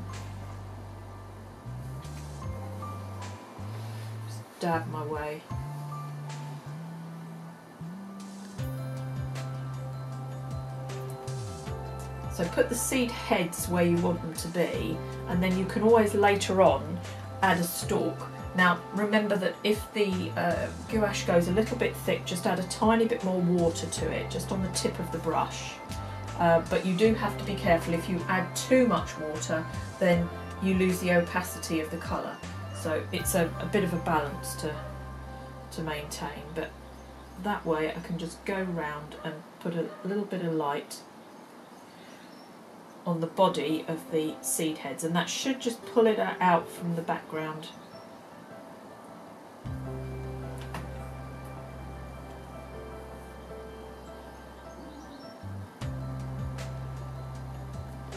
just dab my way. So put the seed heads where you want them to be, and then you can always later on add a stalk. Now remember that if the gouache goes a little bit thick, just add a tiny bit more water to it, just on the tip of the brush. But you do have to be careful. If you add too much water, then you lose the opacity of the colour. So it's a bit of a balance to maintain, but that way I can just go round and put a little bit of light on the body of the seed heads, and that should just pull it out from the background.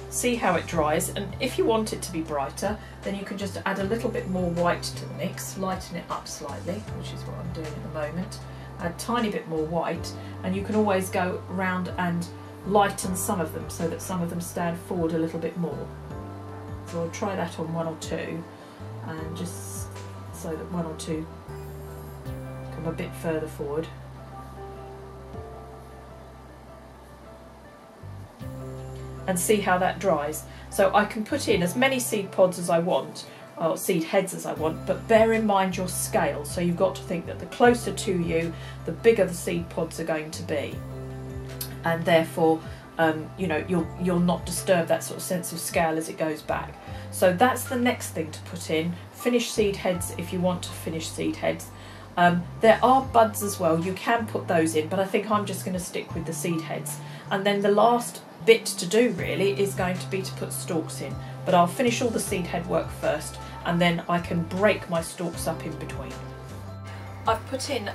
See how it dries, and if you want it to be brighter, then you can just add a little bit more white to the mix, lighten it up slightly, which is what I'm doing at the moment. Add a tiny bit more white, and you can always go round and lighten some of them so that some of them stand forward a little bit more. So I'll try that on one or two, and just so that one or two come a bit further forward. And see how that dries. So I can put in as many seed pods as I want, or seed heads as I want, but bear in mind your scale. So you've got to think that the closer to you, the bigger the seed pods are going to be. And therefore, you know, you'll not disturb that sort of sense of scale as it goes back. So that's the next thing to put in. Finish seed heads if you want to finish seed heads. There are buds as well, you can put those in, but I think I'm just going to stick with the seed heads. And then the last bit to do really is going to be to put stalks in, but I'll finish all the seed head work first, and then I can break my stalks up in between. I've put in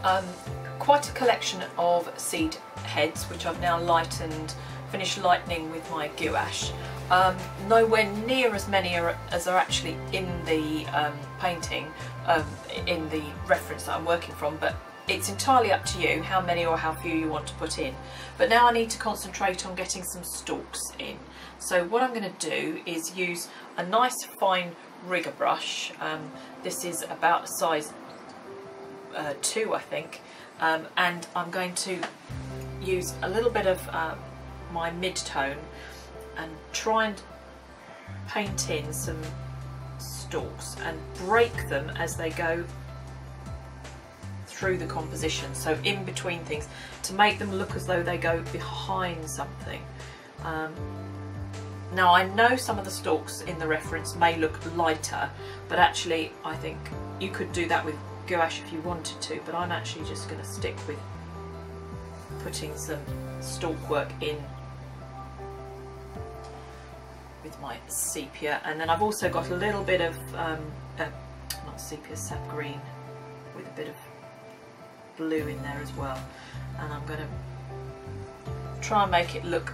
quite a collection of seed heads, which I've now finished lightening with my gouache. Nowhere near as many as are actually in the painting, in the reference that I'm working from, but it's entirely up to you how many or how few you want to put in. But now I need to concentrate on getting some stalks in. So what I'm going to do is use a nice fine rigger brush. This is about a size 2, I think, and I'm going to use a little bit of my mid-tone and try and paint in some stalks and break them as they go through the composition, so in between things, to make them look as though they go behind something. Now I know some of the stalks in the reference may look lighter, but actually I think you could do that with gouache if you wanted to, but I'm actually just going to stick with putting some stalk work in with my sepia. And then I've also got a little bit of not sepia, sap green, with a bit of blue in there as well, and I'm going to try and make it look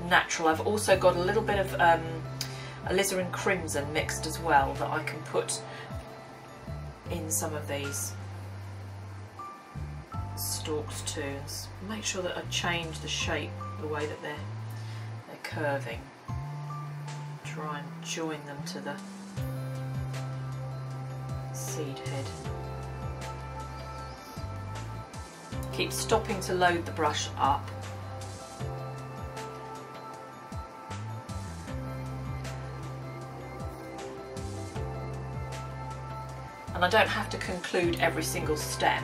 natural. I've also got a little bit of alizarin crimson mixed as well that I can put in some of these stalks too, and make sure that I change the shape, the way that they're curving. Try and join them to the seed head. Keep stopping to load the brush up. And I don't have to conclude every single stem,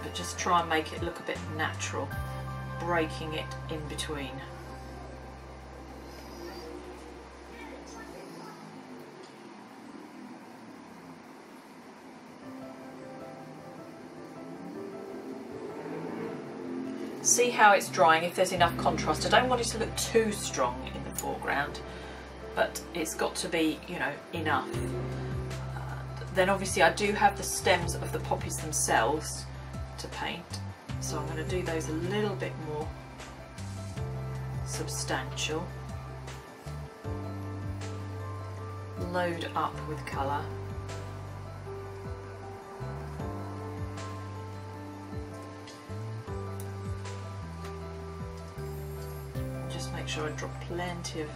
but just try and make it look a bit natural, breaking it in between. See how it's drying, if there's enough contrast. I don't want it to look too strong in the foreground, but it's got to be, you know, enough. Then obviously I do have the stems of the poppies themselves to paint, so I'm going to do those a little bit more substantial. Load up with colour. Make sure I drop plenty of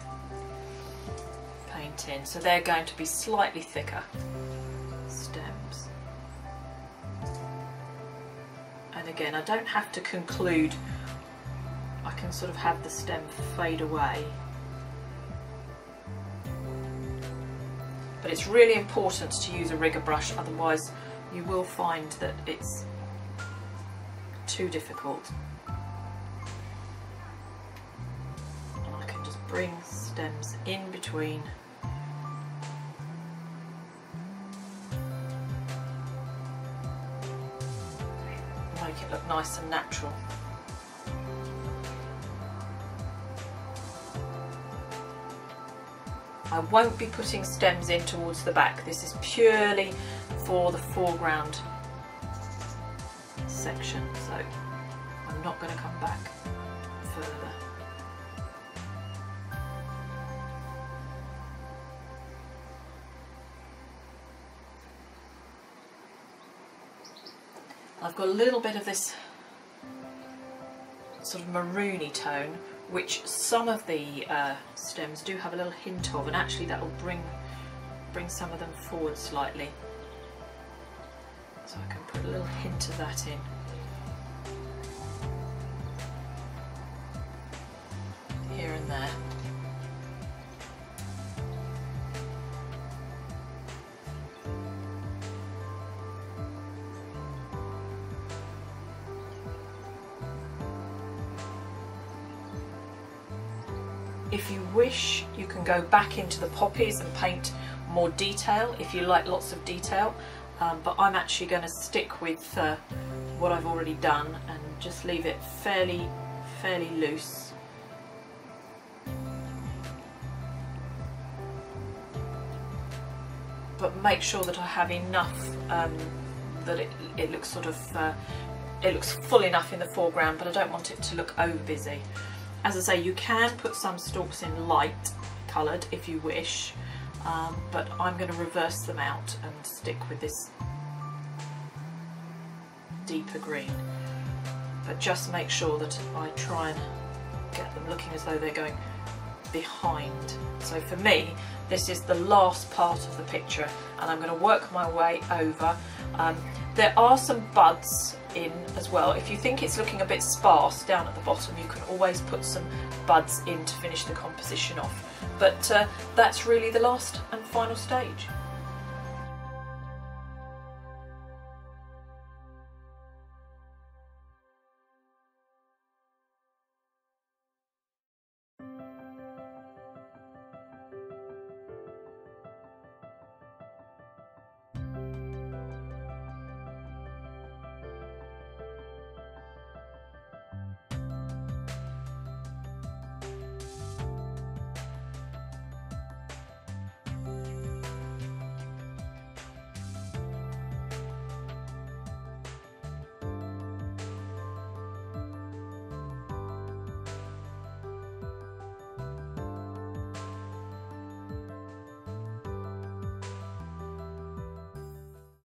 paint in, so they're going to be slightly thicker stems. And again, I don't have to conclude, I can sort of have the stem fade away, but it's really important to use a rigger brush, otherwise you will find that it's too difficult. Bring stems in between. Make it look nice and natural. I won't be putting stems in towards the back. This is purely for the foreground section, so I'm not going to come back further. I've got a little bit of this sort of maroony tone, which some of the stems do have a little hint of, and actually that will bring some of them forward slightly. So I can put a little hint of that in. Here and there. If you wish, you can go back into the poppies and paint more detail if you like lots of detail, but I'm actually going to stick with what I've already done and just leave it fairly loose. But make sure that I have enough that it looks sort of it looks full enough in the foreground, but I don't want it to look over busy. As I say, you can put some stalks in light coloured if you wish, but I'm going to reverse them out and stick with this deeper green. But just make sure that I try and get them looking as though they're going behind. So for me, this is the last part of the picture, and I'm going to work my way over. There are some buds in as well. If you think it's looking a bit sparse down at the bottom, you can always put some buds in to finish the composition off. But that's really the last and final stage.